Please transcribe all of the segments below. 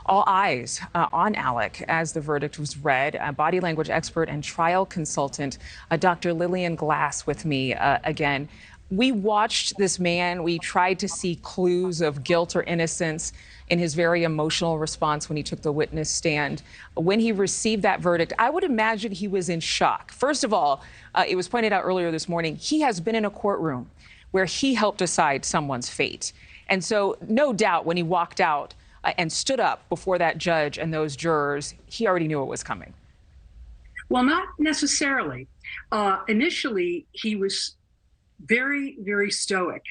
All eyes on Alec as the verdict was read. A body language expert and trial consultant, Dr. Lillian Glass, with me again. We watched this man. We tried to see clues of guilt or innocence in his very emotional response when he took the witness stand. When he received that verdict, I would imagine he was in shock. First of all, it was pointed out earlier this morning, he has been in a courtroom where he helped decide someone's fate. And so no doubt when he walked out and stood up before that judge and those jurors, he already knew it was coming. Well, not necessarily. Initially, he was very, very stoic.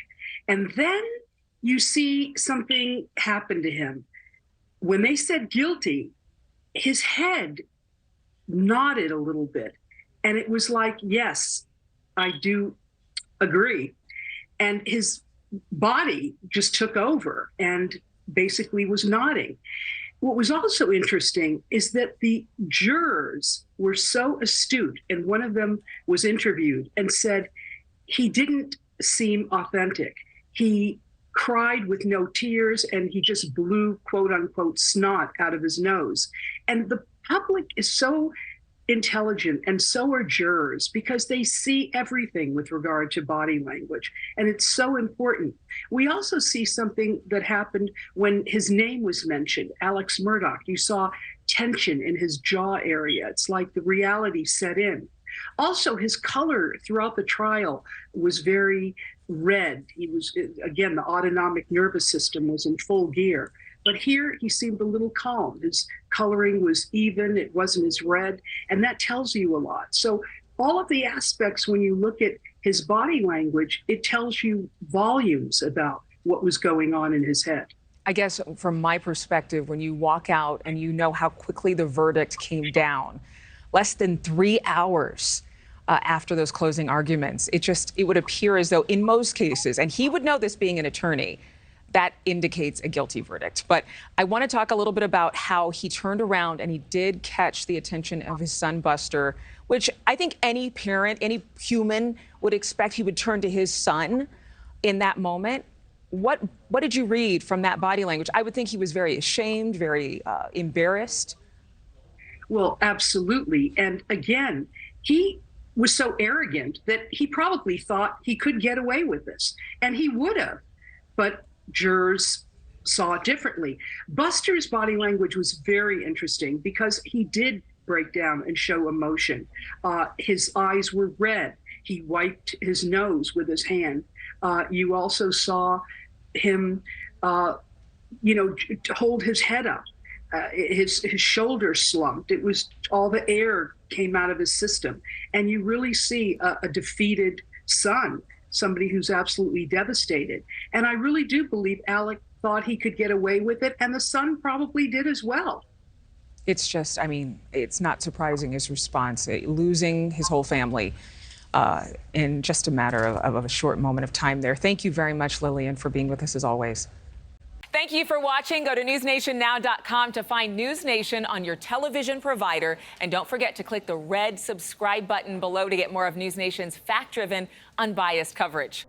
And then you see something happen to him. When they said guilty, his head nodded a little bit. And it was like, yes, I do agree. And his body just took over and basically was nodding. What was also interesting is that the jurors were so astute, and one of them was interviewed and said he didn't seem authentic. He cried with no tears, and he just blew, quote unquote, snot out of his nose. And the public is so intelligent, and so are jurors, because they see everything with regard to body language, and it's so important. We also see something that happened when his name was mentioned, Alex Murdaugh. You saw tension in his jaw area. It's like the reality set in. Also, his color throughout the trial was very red. He was, again, the autonomic nervous system was in full gear. But here he seemed a little calm. His coloring was even, it wasn't as red, and that tells you a lot. So all of the aspects, when you look at his body language, it tells you volumes about what was going on in his head. I guess from my perspective, when you walk out and you know how quickly the verdict came down, less than 3 hours after those closing arguments, it would appear as though in most cases, and he would know this being an attorney, that indicates a guilty verdict. But I want to talk a little bit about how he turned around and he did catch the attention of his son, Buster, which I think any parent, any human would expect he would turn to his son in that moment. What did you read from that body language? I would think he was very ashamed, very embarrassed. Well, absolutely. And again, he was so arrogant that he probably thought he could get away with this, and he would have. But jurors saw it differently. Buster's body language was very interesting because he did break down and show emotion. His eyes were red. He wiped his nose with his hand. You also saw him, hold his head up. His shoulders slumped. It was all the air came out of his system. And you really see a defeated son, somebody who's absolutely devastated. And I really do believe Alec thought he could get away with it, and the son probably did as well. It's just, I mean, it's not surprising, his response, losing his whole family in just a matter of a short moment of time there. Thank you very much, Lillian, for being with us as always. Thank you for watching. Go to newsnationnow.com to find NewsNation on your television provider. And don't forget to click the red subscribe button below to get more of NewsNation's fact-driven, unbiased coverage.